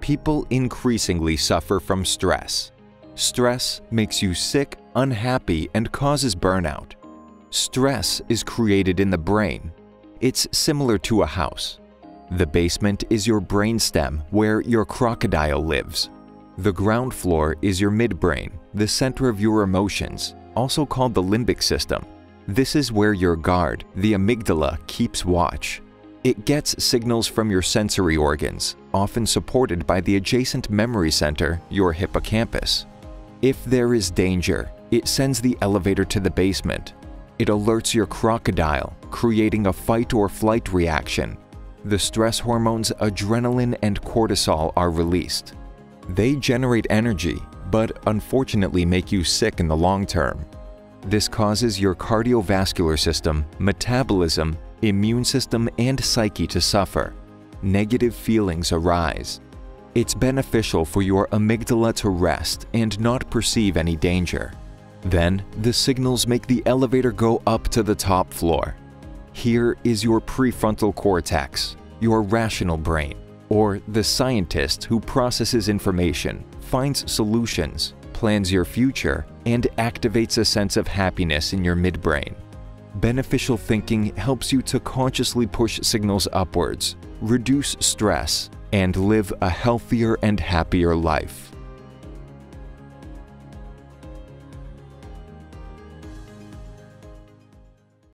People increasingly suffer from stress. Stress makes you sick, unhappy, and causes burnout. Stress is created in the brain. It's similar to a house. The basement is your brainstem, where your crocodile lives. The ground floor is your midbrain, the center of your emotions, also called the limbic system. This is where your guard, the amygdala, keeps watch. It gets signals from your sensory organs, often supported by the adjacent memory center, your hippocampus. If there is danger, it sends the elevator to the basement. It alerts your crocodile, creating a fight or flight reaction. The stress hormones adrenaline and cortisol are released. They generate energy, but unfortunately make you sick in the long term. This causes your cardiovascular system, metabolism, immune system, and psyche to suffer. Negative feelings arise. It's beneficial for your amygdala to rest and not perceive any danger. Then, the signals make the elevator go up to the top floor. Here is your prefrontal cortex, your rational brain, or the scientist who processes information, finds solutions, plans your future, and activates a sense of happiness in your midbrain. Beneficial thinking helps you to consciously push signals upwards, reduce stress, and live a healthier and happier life.